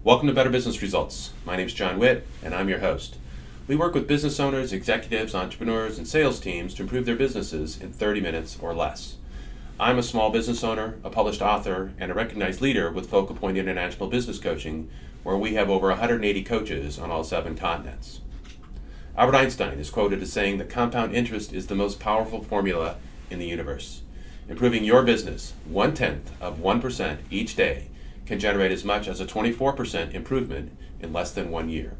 Welcome to Better Business Results. My name is John Whitt, and I'm your host. We work with business owners, executives, entrepreneurs, and sales teams to improve their businesses in 30 minutes or less. I'm a small business owner, a published author, and a recognized leader with FocalPoint International Business Coaching, where we have over 180 coaches on all 7 continents. Albert Einstein is quoted as saying that compound interest is the most powerful formula in the universe. Improving your business 0.1% each day can generate as much as a 24% improvement in less than 1 year.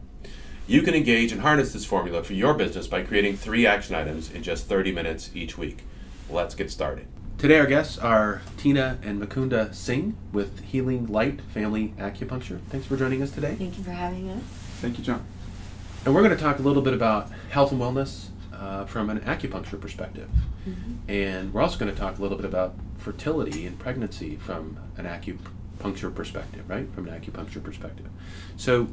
You can engage and harness this formula for your business by creating 3 action items in just 30 minutes each week. Let's get started. Today our guests are TIna and Mukunda Singh with Healing Light Family Acupuncture. Thanks for joining us today. Thank you for having us. Thank you, John. And we're going to talk a little bit about health and wellness from an acupuncture perspective. And we're also going to talk a little bit about fertility and pregnancy from an acupuncture perspective, right? From an acupuncture perspective. So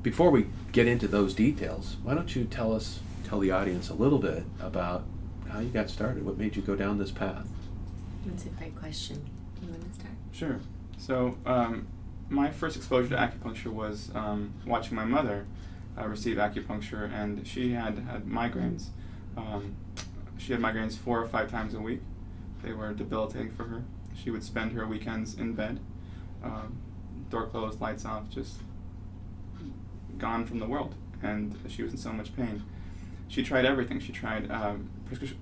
before we get into those details, why don't you tell the audience a little bit about how you got started, what made you go down this path? That's a great question. You want to start? Sure. So my first exposure to acupuncture was watching my mother receive acupuncture, and she had migraines. She had migraines 4 or 5 times a week. They were debilitating for her. She would spend her weekends in bed, door closed, lights off, just gone from the world, and she was in so much pain. She tried everything. She tried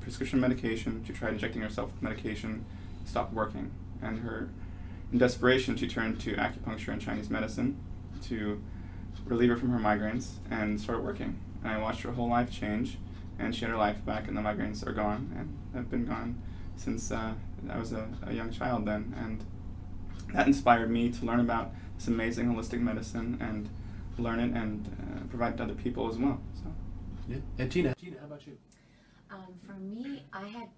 prescription medication. She tried injecting herself with medication. Stopped working. And in desperation, she turned to acupuncture and Chinese medicine to relieve her from her migraines and started working. And I watched her whole life change, and she had her life back, and the migraines are gone, and have been gone since I was a young child then. And that inspired me to learn about this amazing holistic medicine and learn it and provide it to other people as well. So. Yeah. And Tina, how about you? For me, I had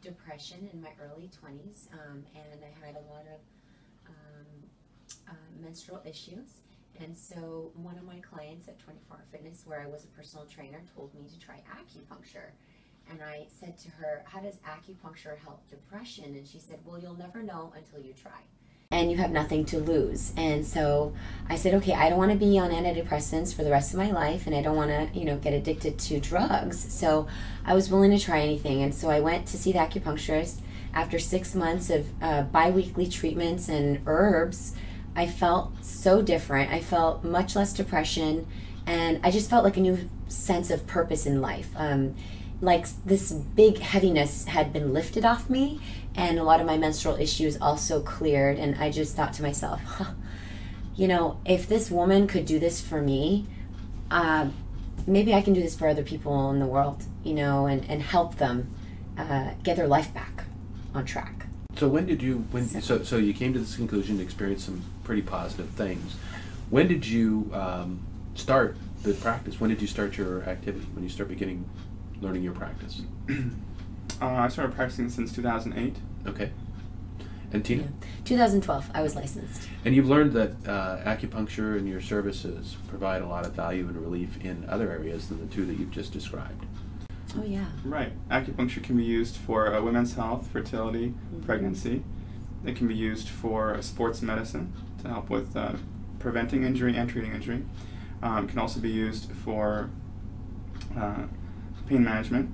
depression in my early 20s, and I had a lot of menstrual issues. And so one of my clients at 24 Hour Fitness, where I was a personal trainer, told me to try acupuncture. And I said to her, how does acupuncture help depression? And she said, well, you'll never know until you try. And you have nothing to lose. And so I said, okay, I don't want to be on antidepressants for the rest of my life, and I don't want to, get addicted to drugs. So I was willing to try anything. And so I went to see the acupuncturist. After 6 months of bi-weekly treatments and herbs, I felt so different. I felt much less depression, and I just felt like a new sense of purpose in life. Like this big heaviness had been lifted off me, and a lot of my menstrual issues also cleared. And I just thought to myself, if this woman could do this for me, maybe I can do this for other people in the world, and help them get their life back on track. So so you came to this conclusion to experience some pretty positive things. When did you start the practice? When did you start your activity? When you start learning your practice? I started practicing since 2008. Okay. And Tina? Yeah. 2012, I was licensed. And you've learned that acupuncture and your services provide a lot of value and relief in other areas than the 2 that you've just described. Oh, yeah. Right. Acupuncture can be used for women's health, fertility, pregnancy. It can be used for sports medicine to help with preventing injury and treating injury. It can also be used for pain management,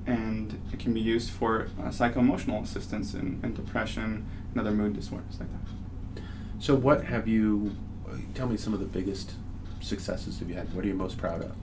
and it can be used for psycho-emotional assistance in depression and other mood disorders like that. So tell me some of the biggest successes have you had? What are you most proud of?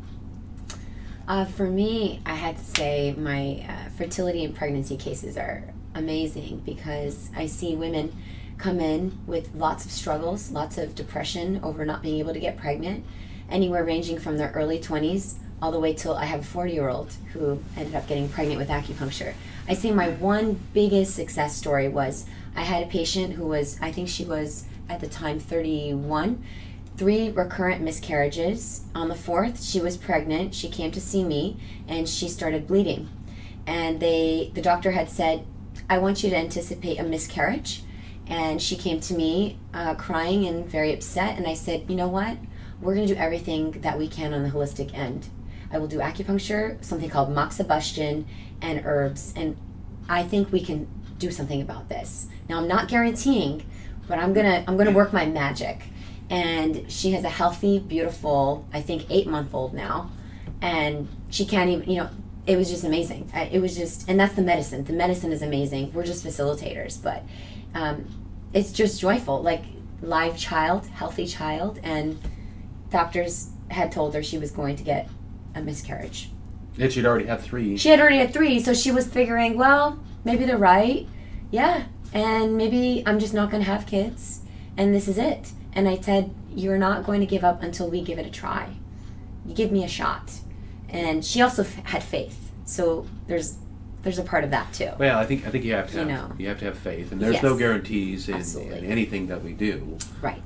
For me, I had to say my fertility and pregnancy cases are amazing, because I see women come in with lots of struggles, lots of depression over not being able to get pregnant, anywhere ranging from their early 20s all the way till I have a 40-year-old who ended up getting pregnant with acupuncture. I say my one biggest success story was I had a patient who was, I think she was at the time 31, 3 recurrent miscarriages. On the 4th, she was pregnant. She came to see me, and she started bleeding. And the doctor had said, I want you to anticipate a miscarriage. And she came to me crying and very upset. And I said, you know what? We're going to do everything that we can on the holistic end. I will do acupuncture, something called moxibustion, and herbs. And I think we can do something about this. Now, I'm not guaranteeing, but I'm gonna work my magic. and she has a healthy, beautiful, I think 8-month-old now, and she can't even, you know, it was just amazing. It was just, and that's the medicine. The medicine is amazing. We're just facilitators, but it's just joyful, like live child, healthy child, and doctors had told her she was going to get a miscarriage. And she'd already had 3. She had already had 3, so she was figuring, well, maybe they're right. Yeah, and maybe I'm just not going to have kids, and this is it. And I said, you're not going to give up until we give it a try. You give me a shot. And she also had faith, so there's a part of that too. Well, I think you have to have you have to have faith, and there's no guarantees in anything that we do. Right.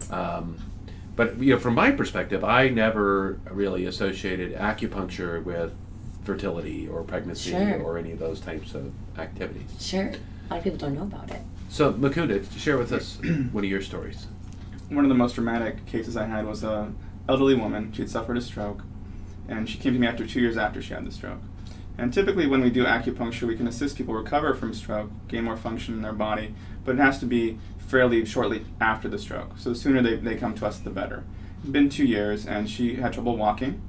But you know, from my perspective, I never really associated acupuncture with fertility or pregnancy or any of those types of activities. Sure. A lot of people don't know about it. So, Mukunda, share with us one of your stories. One of the most dramatic cases I had was an elderly woman. She had suffered a stroke, and she came to me after 2 years after she had the stroke. And typically when we do acupuncture, we can assist people recover from stroke, gain more function in their body, but it has to be fairly shortly after the stroke. So the sooner they come to us, the better. It's been 2 years, and she had trouble walking,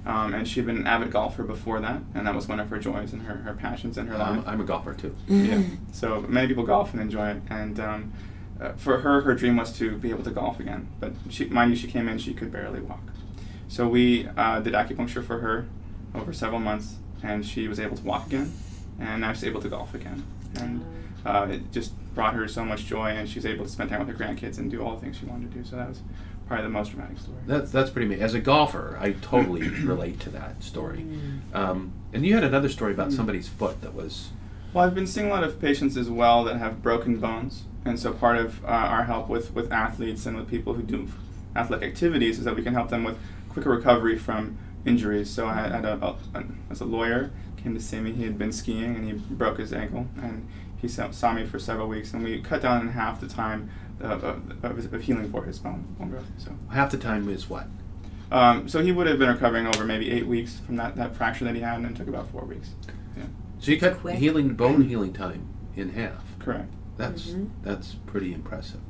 and she had been an avid golfer before that, and that was one of her joys and her passions in her life. I'm a golfer too. Yeah. So many people golf and enjoy it, and for her dream was to be able to golf again. But mind you, she came in, she could barely walk. So we did acupuncture for her over several months, and she was able to walk again, and now she's able to golf again. And it just brought her so much joy, and she's able to spend time with her grandkids and do all the things she wanted to do. So that was probably the most dramatic story. That's pretty amazing. As a golfer, I totally relate to that story. And you had another story about somebody's foot that was... Well, I've been seeing a lot of patients as well that have broken bones, and so part of our help with athletes and with people who do athletic activities is that we can help them with quicker recovery from injuries. So I had as a lawyer, came to see me. He had been skiing and he broke his ankle, and he saw me for several weeks, and we cut down in half the time of healing for his bone growth. So half the time is what? So he would have been recovering over maybe 8 weeks from that fracture that he had, and it took about 4 weeks. Yeah. So you cut bone healing time in half. Correct. That's pretty impressive.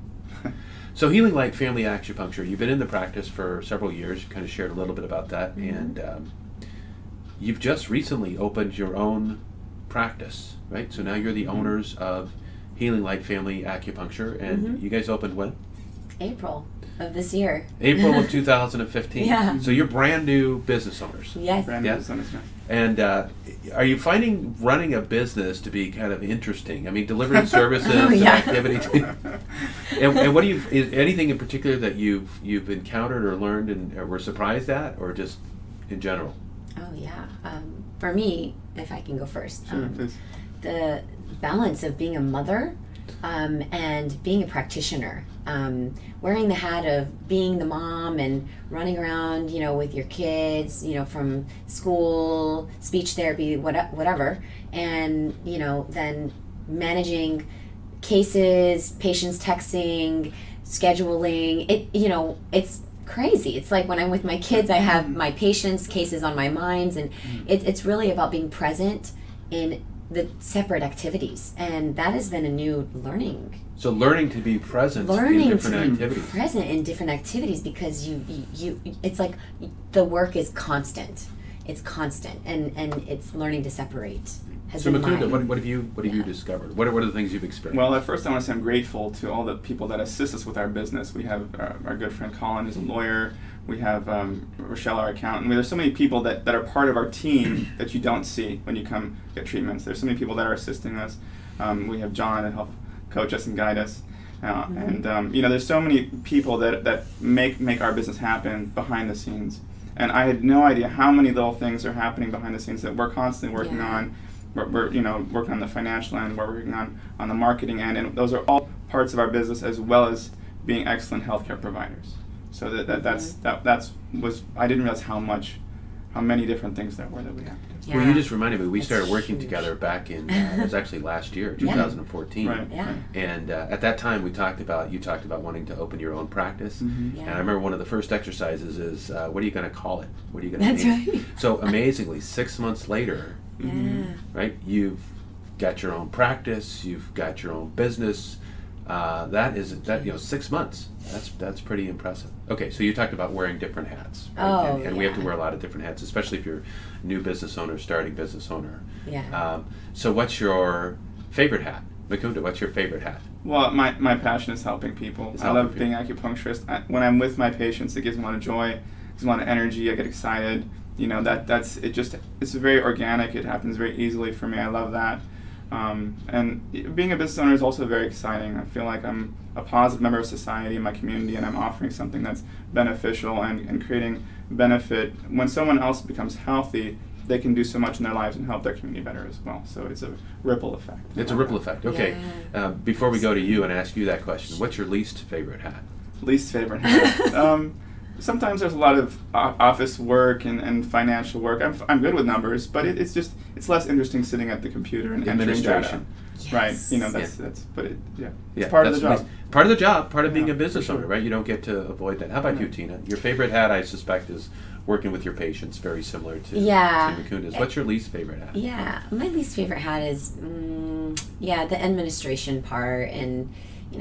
So Healing Light Family Acupuncture, you've been in the practice for several years. You kind of shared a little bit about that, and you've just recently opened your own practice, right? So now you're the owners of Healing Light Family Acupuncture, and you guys opened when? April of this year. April of 2015. Yeah. So you're brand new business owners. Yes. Brand new business owners. And are you finding running a business to be kind of interesting? I mean, delivering services and activities. And what do is anything in particular that you've encountered or learned and were surprised at, or just in general? Oh yeah. For me, if I can go first, Sure, please. The balance of being a mother and being a practitioner, wearing the hat of being the mom and running around, you know, with your kids, you know, from school, speech therapy, whatever, and, you know, then managing cases, patients texting, scheduling, you know, it's crazy. It's like when I'm with my kids, I have my patients' cases on my minds, and it's really about being present in the separate activities, and that has been a new learning. So learning to be present in different activities. Present in different activities, because you it's like the work is constant. It's constant, and it's learning to separate. So Mukunda, what have you discovered? What are the things you've experienced? Well, at first I want to say I'm grateful to all the people that assist us with our business. We have our good friend Colin, who's a lawyer. We have Rochelle, our accountant. I mean, there's so many people that are part of our team that you don't see when you come get treatments. There's so many people that are assisting us. We have John to help coach us and guide us. And you know, there's so many people that make our business happen behind the scenes. And I had no idea how many little things are happening behind the scenes that we're constantly working on. We're you know, working on the financial end, we're working on the marketing end, and those are all parts of our business, as well as being excellent healthcare providers. So that's I didn't realize how many different things there were that we have to do. Yeah. Well, you just reminded me, we started working together back in, it was actually last year, 2014. Right. Yeah. And at that time, you talked about wanting to open your own practice. Mm-hmm. And I remember one of the first exercises is, what are you going to call it? What are you going to That's name it? right. So amazingly, 6 months later, Yeah. right, you've got your own practice, you've got your own business. that 6 months. That's pretty impressive. Okay, so you talked about wearing different hats, right? Oh, and we have to wear a lot of different hats, especially if you're a new business owner, starting business owner. Yeah. So what's your favorite hat? Mukunda, what's your favorite hat? Well, my passion is helping people. I love being an acupuncturist. When I'm with my patients, it gives me a lot of joy, it gives me a lot of energy. I get excited. You know, that's it. It's very organic. It happens very easily for me. I love that. And being a business owner is also very exciting. I feel like I'm a positive member of society in my community, and I'm offering something that's beneficial and creating benefit. When someone else becomes healthy, they can do so much in their lives and help their community better as well. So it's a ripple effect. It's a ripple effect. Okay. Yeah. Before we go to you and ask you that question, what's your least favorite hat? Least favorite hat. Sometimes there's a lot of office work and financial work. I'm good with numbers, but it's less interesting sitting at the computer and entering data. Yes. Right. You know, that's It's part of the job. Part of the job, part of being a for business sure. owner, right? You don't get to avoid that. How about you, Tina? Your favorite hat, I suspect, is working with your patients, very similar to Mukunda's. What's your least favorite hat? Yeah, my least favorite hat is, the administration part and,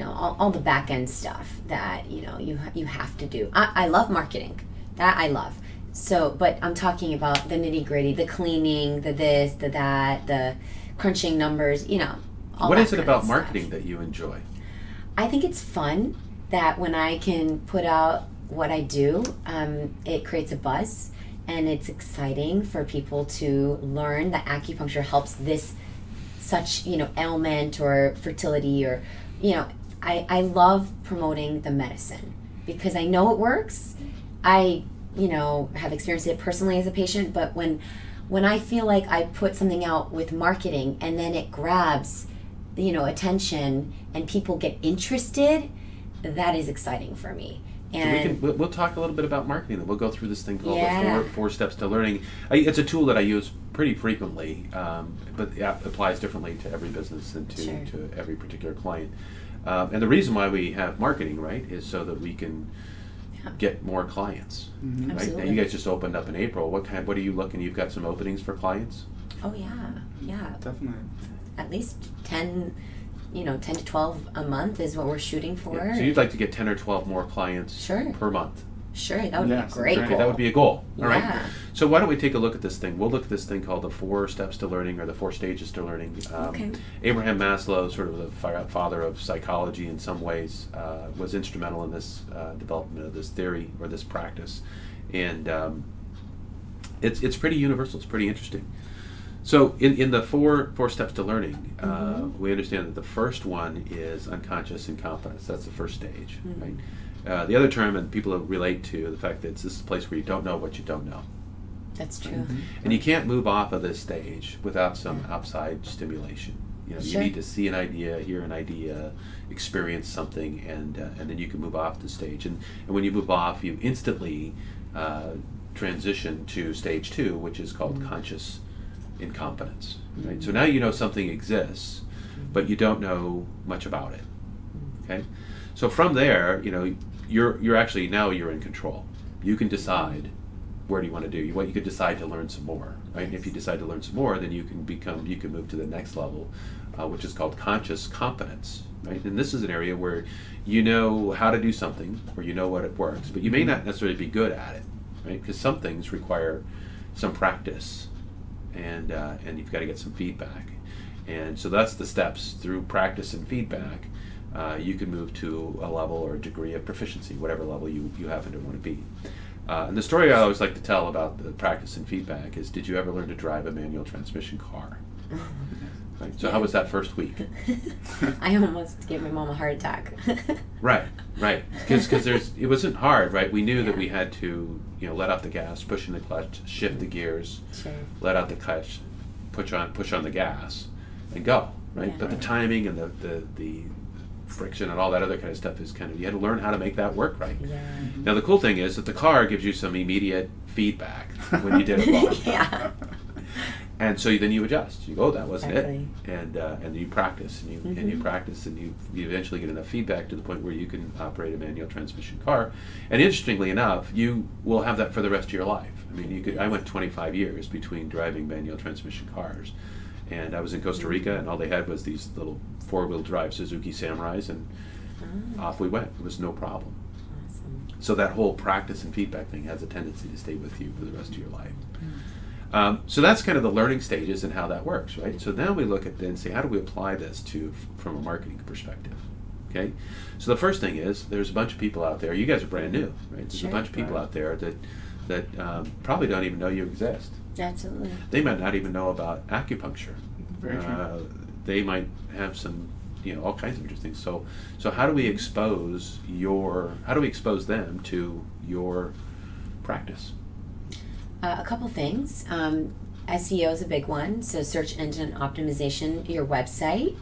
all the back end stuff that, you have to do. I love marketing. That I love. So, but I'm talking about the nitty gritty, the cleaning, the this, the that, the crunching numbers, all What that is it kind about of marketing stuff. that you enjoy? I think it's fun that when I can put out what I do, it creates a buzz, and it's exciting for people to learn that acupuncture helps this such ailment or fertility or I love promoting the medicine because I know it works. I have experienced it personally as a patient, but when I feel like I put something out with marketing and then it grabs attention and people get interested, that is exciting for me. And So we'll talk a little bit about marketing. Then we'll go through this thing called Yeah. the four steps to learning. It's a tool that I use pretty frequently, but it applies differently to every business and Sure. to every particular client. And the reason why we have marketing, right, is so that we can get more clients. Mhm. Right? Absolutely. Now you guys just opened up in April. What are you looking? You've got some openings for clients. oh yeah, Definitely. at least 10 to 12 a month is what we're shooting for. Yeah. So you'd like to get 10 or 12 more clients Sure. per month. Sure, that would Yes, be a great great. goal. That would be a goal. All right. Yeah. So why don't we take a look at this thing? We'll look at this thing called the 4 steps to learning, or the 4 stages to learning. Okay. Abraham Maslow, sort of the father of psychology in some ways, was instrumental in this development of this theory or this practice, and it's pretty universal. It's pretty interesting. So in the four steps to learning, we understand that the first one is unconscious incompetence. That's the first stage, right? The other term, and people relate to the fact that this is a place where you don't know what you don't know. That's true. And you can't move off of this stage without some outside stimulation. You Sure. need to see an idea, hear an idea, experience something, and then you can move off the stage. And when you move off, you instantly transition to stage 2, which is called conscious incompetence. Right? So now you know something exists, but you don't know much about it. Okay. So from there, you're actually now you're in control. You can decide where do you want to do. You could decide to learn some more, right? And if you decide to learn some more, then you can move to the next level, which is called conscious competence, right? And this is an area where you know how to do something, or you know what it works, but you may not necessarily be good at it, right? Because some things require some practice, and you've got to get some feedback, and so that's the steps. Through practice and feedback, you can move to a level or a degree of proficiency, whatever level you happen to want to be. And the story I always like to tell about the practice and feedback is, did you ever learn to drive a manual transmission car? Right. So how was that first week? I almost gave my mom a heart attack. Right. Because it wasn't hard, right? We knew that we had to, let off the gas, push in the clutch, shift the gears, Sure. let out the clutch, push on the gas, and go, right? Yeah. But the timing and the friction and all that other kind of stuff is you had to learn how to make that work right. Yeah. Now the cool thing is that the car gives you some immediate feedback when you did it wrong. Yeah. And so then you adjust. You go, that wasn't Exactly. it, and you practice and you practice, and you eventually get enough feedback to the point where you can operate a manual transmission car. And interestingly enough, you will have that for the rest of your life. I mean, I went 25 years between driving manual transmission cars, And I was in Costa Rica, and all they had was these little 4-wheel drive Suzuki Samurais, and off we went. It was no problem. Awesome. So that whole practice and feedback thing has a tendency to stay with you for the rest of your life. So that's kind of the learning stages and how that works, right? So then we look at then say, how do we apply this from a marketing perspective? Okay, so the first thing is there's a bunch of people out there. You guys are brand new, right? There's a bunch of people out there that probably don't even know you exist. Absolutely. They might not even know about acupuncture. Very true. They might have some, all kinds of interesting things. So how do we expose them to your practice? A couple things. SEO is a big one, so search engine optimization, your website,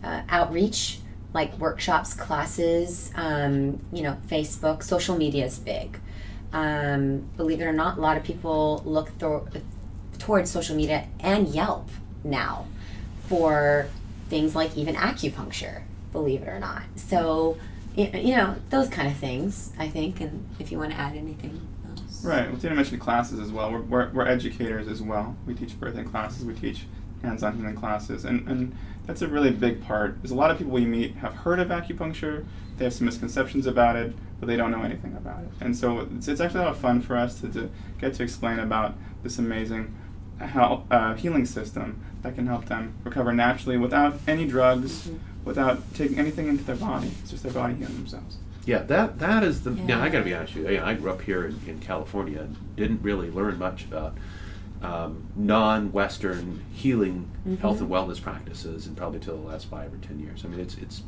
outreach, like workshops, classes, Facebook, social media is big. Believe it or not, a lot of people look towards social media and Yelp now for things like even acupuncture, believe it or not. So, those kind of things, I think, and if you want to add anything else. Right. Well, Tina mentioned classes as well. We're educators as well. We teach birthing classes. We teach hands-on healing classes. And that's a really big part. There's a lot of people we meet have heard of acupuncture. They have some misconceptions about it, but they don't know anything about it. And so it's actually a lot of fun for us to get to explain about this amazing healing system that can help them recover naturally without any drugs, without taking anything into their body. It's just their body healing themselves. Yeah, that is the. Now I got to be honest with you. I grew up here in California and didn't really learn much about non-Western healing health and wellness practices, and probably till the last 5 or 10 years. I mean, it's.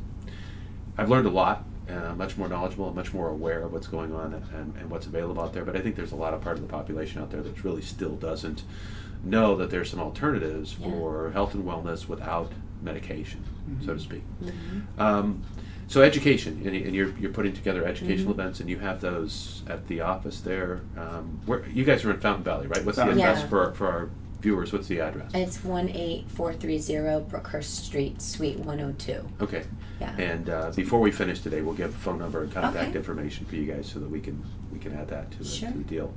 I've learned a lot, much more knowledgeable, and much more aware of what's going on and what's available out there. But I think there's a lot of part of the population out there that really still doesn't know that there's some alternatives for health and wellness without medication, so to speak. So education, and you're putting together educational events, and you have those at the office there. Where you guys are in Fountain Valley, right? What's the address for our viewers? What's the address? It's 18430 Brookhurst Street, Suite 102. Okay. Yeah. And before we finish today, we'll give a phone number and contact information for you guys so that we can add that to the deal.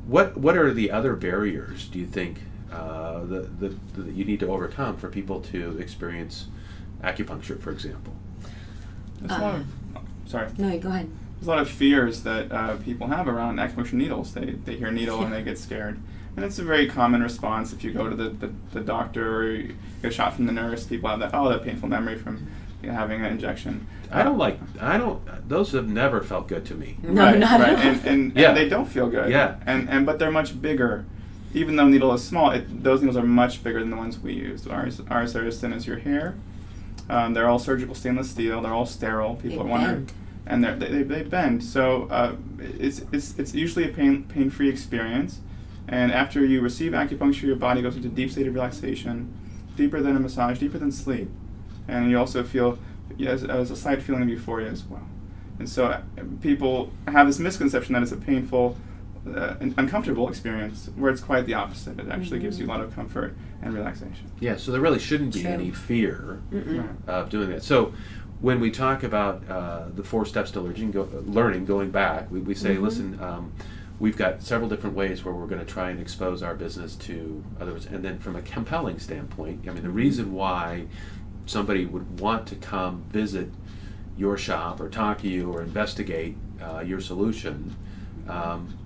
What are the other barriers, do you think, that you need to overcome for people to experience acupuncture, for example? There's a lot of, sorry. No, go ahead. There's a lot of fears that people have around acupuncture needles. They hear needle and they get scared. And it's a very common response if you go to the doctor or you get a shot from the nurse. People have that painful memory from having an injection. Those have never felt good to me. No, not at all. And they don't feel good. Yeah. But they're much bigger. Even though the needle is small, those needles are much bigger than the ones we use. Ours are as thin as your hair. They're all surgical stainless steel. They're all sterile. People are wondering, and they bend. So it's usually a pain-free experience. And after you receive acupuncture, your body goes into deep state of relaxation, deeper than a massage, deeper than sleep, and you also feel as a slight feeling of euphoria as well. And so people have this misconception that it's a painful, uncomfortable experience, where it's quite the opposite. It actually gives you a lot of comfort and relaxation. Yeah, so there really shouldn't be any fear of doing that. So when we talk about the 4 steps to learning, going back, we say, listen, we've got several different ways where we're going to try and expose our business to others. And then from a compelling standpoint, I mean, the reason why somebody would want to come visit your shop or talk to you or investigate your solution,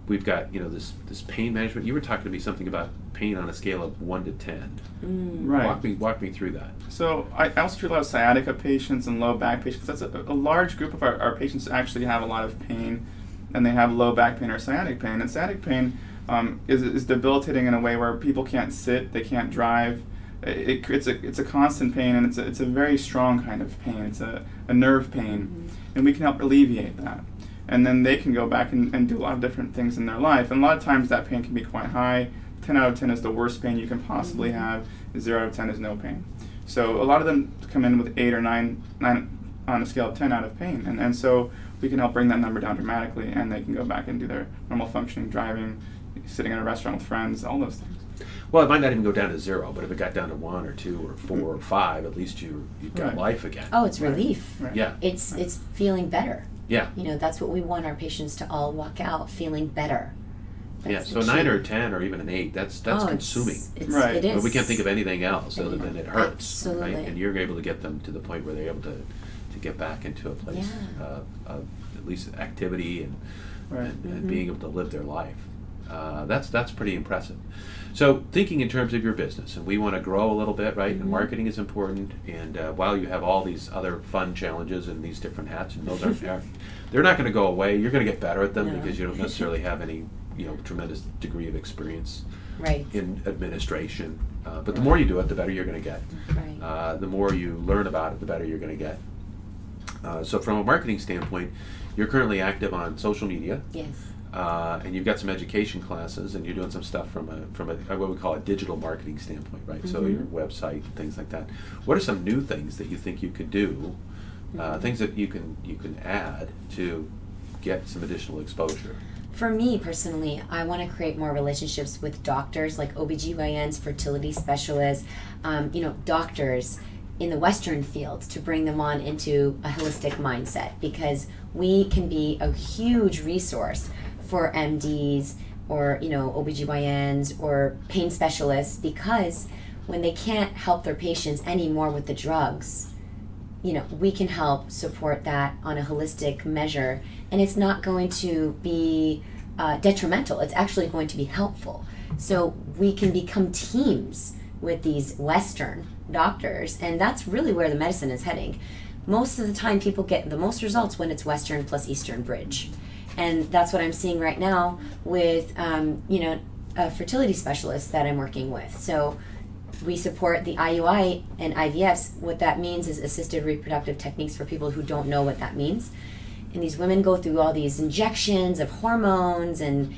we've got this pain management. You were talking to me something about pain on a scale of 1 to 10. Right. Walk me through that. So I also treat a lot of sciatica patients and low back patients. That's a large group of our patients actually have a lot of pain, and they have low back pain or sciatic pain. And sciatic pain is debilitating in a way where people can't sit, they can't drive. It's a constant pain, and it's a very strong kind of pain. It's a nerve pain, and we can help alleviate that. And then they can go back and do a lot of different things in their life. And a lot of times that pain can be quite high. 10 out of 10 is the worst pain you can possibly have. 0 out of 10 is no pain. So a lot of them come in with 8 or 9 on a scale of 10 out of pain. And so we can help bring that number down dramatically, and they can go back and do their normal functioning, driving, sitting in a restaurant with friends, all those things. Well, it might not even go down to 0, but if it got down to 1 or 2 or 4 or 5, at least you've got life again. Oh, it's relief. Right. Yeah. It's feeling better. Yeah. That's what we want our patients to all walk out feeling better. Yeah, so a 9 or a 10 or even an 8, that's consuming. Right. It is. But we can't think of anything else other than it hurts. Absolutely. Right? And you're able to get them to the point where they're able to get back into a place of at least activity and, Right. and being able to live their life. That's pretty impressive. So thinking in terms of your business, and we want to grow a little bit, right? And marketing is important. And while you have all these other fun challenges and these different hats, and those they're not going to go away. You're going to get better at them because you don't necessarily have any tremendous degree of experience in administration. But the more you do it, the better you're going to get. Right. The more you learn about it, the better you're going to get. So from a marketing standpoint, you're currently active on social media. Yes. And you've got some education classes, and you're doing some stuff from a what we call a digital marketing standpoint, right? So your website and things like that. What are some new things that you think you could do? Things that you can add to get some additional exposure? For me personally, I want to create more relationships with doctors like OBGYNs, fertility specialists, doctors in the Western field, to bring them on into a holistic mindset, because we can be a huge resource for MDs or OBGYNs or pain specialists, because when they can't help their patients anymore with the drugs, we can help support that on a holistic measure, and it's not going to be detrimental. It's actually going to be helpful. So we can become teams with these Western doctors, and that's really where the medicine is heading. Most of the time people get the most results when it's Western plus Eastern bridge, and that's what I'm seeing right now with a fertility specialist that I'm working with. So we support the IUI and IVFs. What that means is assisted reproductive techniques for people who don't know what that means. And these women go through all these injections of hormones and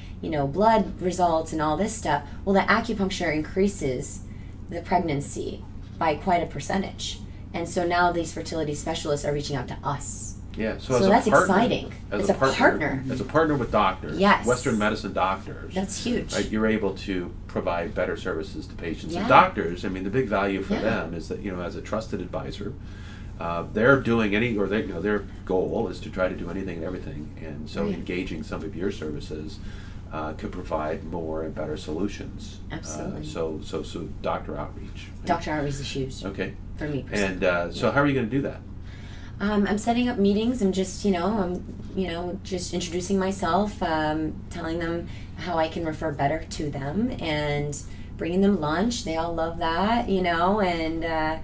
blood results and all this stuff. Well, the acupuncture increases the pregnancy by quite a percentage. And so now these fertility specialists are reaching out to us. Yeah, so that's exciting. It's a partner. As a partner with doctors, yes. Western medicine doctors. That's huge. Right, you're able to provide better services to patients. Yeah. And doctors, the big value for them is that, as a trusted advisor, they're doing their goal is to try to do anything and everything. And so engaging some of your services could provide more and better solutions. Absolutely. So doctor outreach. Doctor outreach is huge. Okay. For me personally. And so how are you going to do that? I'm setting up meetings and just, just introducing myself, telling them how I can refer better to them, and bringing them lunch. They all love that, and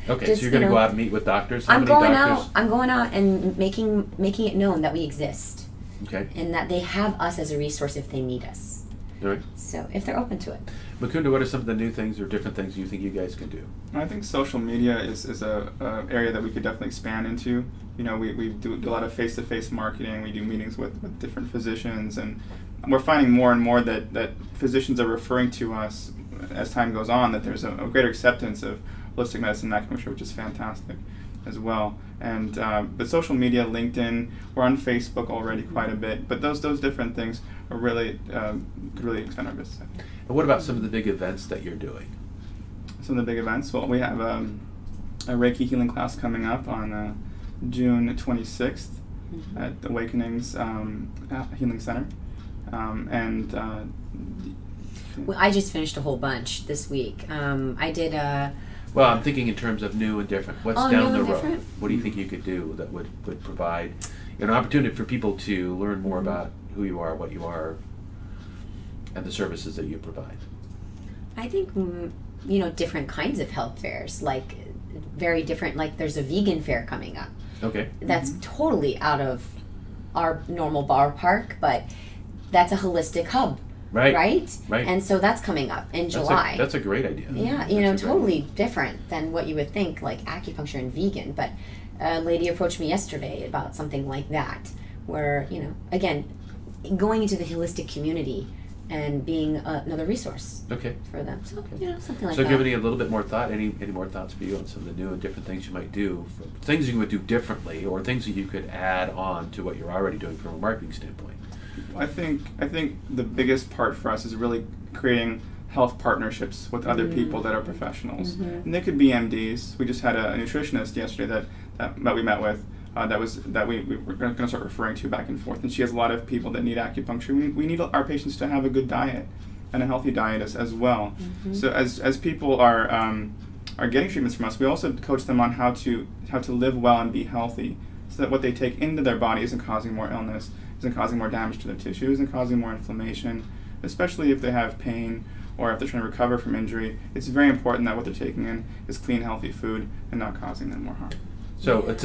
okay, just, so you're going to go out and meet with doctors? I'm going out and making it known that we exist. Okay. And that they have us as a resource if they need us. All right. So if they're open to it. Mukunda, what are some of the new things or different things you think you guys can do? I think social media is a area that we could definitely expand into. We do a lot of face-to-face marketing. We do meetings with different physicians, and we're finding more and more that physicians are referring to us as time goes on, that there's a greater acceptance of holistic medicine and acupuncture, which is fantastic as well. And but social media, LinkedIn, we're on Facebook already quite a bit, but those different things are really could really expand our business. And what about some of the big events that you're doing? Some of the big events, well, we have a Reiki healing class coming up on June 26th at Awakenings Healing Center, well, I just finished a whole bunch this week. I did a... Well, I'm thinking in terms of new and different. What's down the road? What do you think you could do that would provide an opportunity for people to learn more about who you are, what you are, and the services that you provide? I think, different kinds of health fairs, like very different, like there's a vegan fair coming up. Okay. That's totally out of our normal ballpark, but that's a holistic hub. Right? And so that's coming up in July. That's a great idea. Yeah, totally different than what you would think, like acupuncture and vegan. But a lady approached me yesterday about something like that, where, again, going into the holistic community and being another resource for them. So, something like that. So giving you a little bit more thought, any more thoughts for you on some of the new and different things you might do, things you would do differently, or things that you could add on to what you're already doing from a marketing standpoint? I think the biggest part for us is really creating health partnerships with other people that are professionals. And they could be MDs. We just had a nutritionist yesterday that we met with, that we were going to start referring to back and forth. And she has a lot of people that need acupuncture. We need our patients to have a good diet and a healthy diet as well. So as people are getting treatments from us, we also coach them on how to live well and be healthy, so that what they take into their body isn't causing more illness, isn't causing more damage to their tissue, isn't causing more inflammation, especially if they have pain or if they're trying to recover from injury. It's very important that what they're taking in is clean, healthy food and not causing them more harm. So it's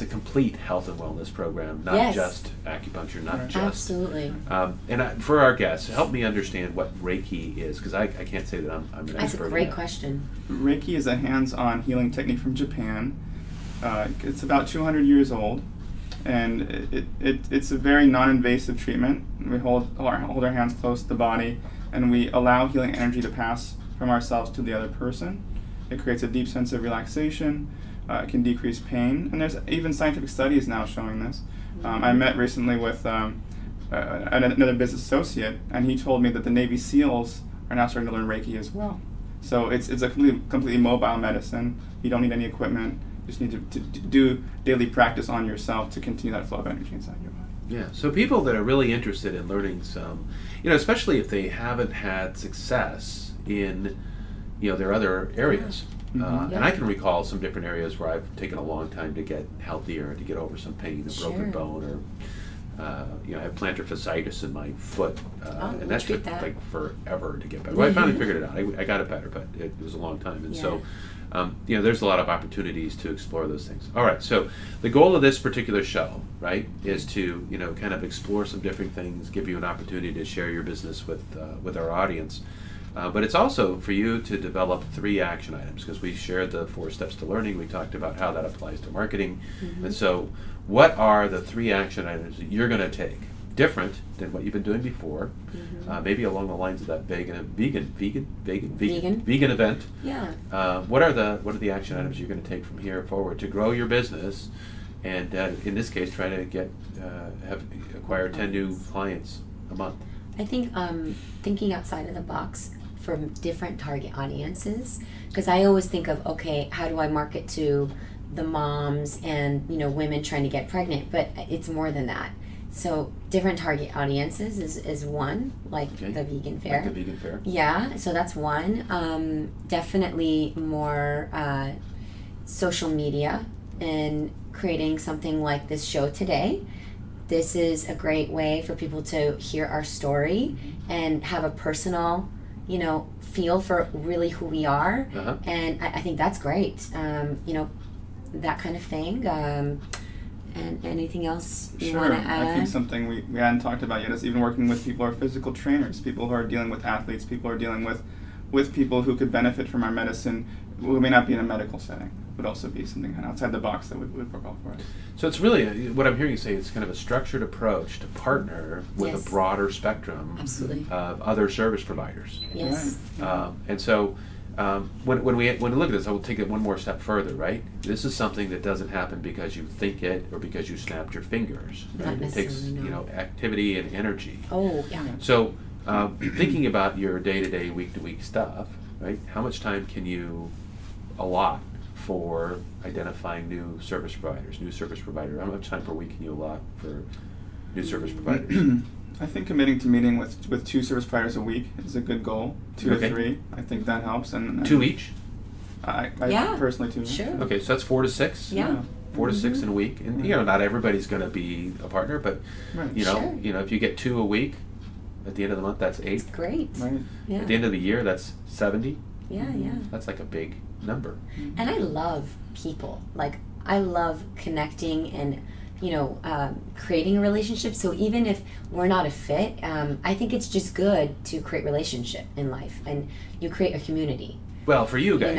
a complete health and wellness program, not just acupuncture, not just. Absolutely. For our guests, help me understand what Reiki is, because I can't say that I'm an expert. That's a great question. Reiki is a hands-on healing technique from Japan. It's about 200 years old, and it's a very non-invasive treatment. We hold our hands close to the body, and we allow healing energy to pass from ourselves to the other person. It creates a deep sense of relaxation. It can decrease pain, and there's even scientific studies now showing this. I met recently with another business associate, and he told me that the Navy SEALs are now starting to learn Reiki as well. So it's a completely mobile medicine. You don't need any equipment. You just need to do daily practice on yourself to continue that flow of energy inside your body. Yeah, so people that are really interested in learning some, especially if they haven't had success in, their other areas. And I can recall some different areas where I've taken a long time to get healthier, to get over some pain, a broken bone, or I have plantar fasciitis in my foot, and that took like forever to get better. Well, I finally figured it out. I got it better, but it was a long time. And so, there's a lot of opportunities to explore those things. All right, so the goal of this particular show, right, is to kind of explore some different things, give you an opportunity to share your business with our audience. But it's also for you to develop 3 action items, because we shared the 4 steps to learning. We talked about how that applies to marketing. And so what are the 3 action items that you're going to take different than what you've been doing before, maybe along the lines of that vegan event? Yeah. What are the action items you're going to take from here forward to grow your business, and in this case try to acquire 10 new clients a month? I think thinking outside of the box from different target audiences, because I always think of, okay, how do I market to the moms and women trying to get pregnant, but it's more than that. So different target audiences is one, like the vegan fair. Like the vegan fair. Yeah, so that's one. Definitely more social media and creating something like this show today. This is a great way for people to hear our story and have a personal, feel for really who we are. And I think that's great. That kind of thing. And anything else you want to add? I think something we hadn't talked about yet is even working with people who are physical trainers, people who are dealing with athletes, people who are dealing with people who could benefit from our medicine, who may not be in a medical setting, would also be something kind of outside the box that would work well for us. So it's really, what I'm hearing you say, it's kind of a structured approach to partner with a broader spectrum of other service providers. Yes. And so when we look at this, I will take it one more step further, right? This is something that doesn't happen because you think it or because you snapped your fingers. Right? It takes activity and energy. Oh, yeah. So thinking about your day-to-day, week-to-week stuff, right? How much time can you allot for identifying new service providers? How much time per week can you allot for new service providers? I think committing to meeting with 2 service providers a week is a good goal. 2 or 3. I think that helps. And 2 each? I personally 2. Sure. Okay, so that's 4 to 6. Yeah. 4 to 6 in a week, and not everybody's going to be a partner, but if you get 2 a week, at the end of the month, that's 8. That's great. Right. Yeah. At the end of the year, that's 70. Yeah. That's like a big number. And I love people. Like, I love connecting and creating a relationship. So even if we're not a fit, I think it's just good to create relationship in life, and you create a community. Well, for you guys,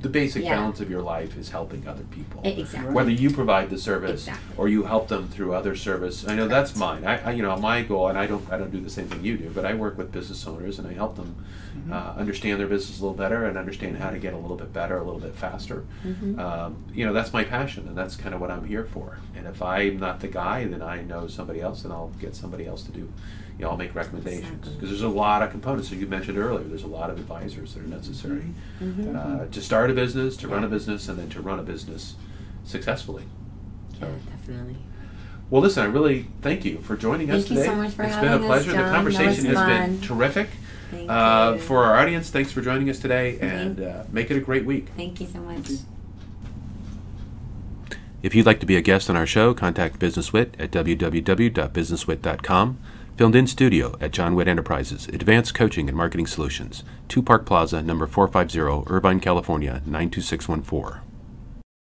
the basic balance of your life is helping other people. Exactly. Whether you provide the service or you help them through other service. I know that's mine. I my goal, and I don't do the same thing you do, but I work with business owners and I help them understand their business a little better and understand how to get a little bit better, a little bit faster. That's my passion, and that's kind of what I'm here for. And if I'm not the guy, then I know somebody else, and I'll get somebody else to do. I'll make recommendations, because there's a lot of components. So you mentioned earlier, there's a lot of advisors that are necessary to start a business, to run a business, and then to run a business successfully. So. Definitely. Well, listen, I really thank you for joining us today. Thank you so much for It's having been a pleasure. us, John. The conversation has been terrific. Thank you. For our audience, thanks for joining us today, and make it a great week. Thank you so much. If you'd like to be a guest on our show, contact BusinessWhitt at www.businesswhitt.com. Filmed in studio at John Whitt Enterprises, Advanced Coaching and Marketing Solutions, 2 Park Plaza, number 450, Irvine, California, 92614.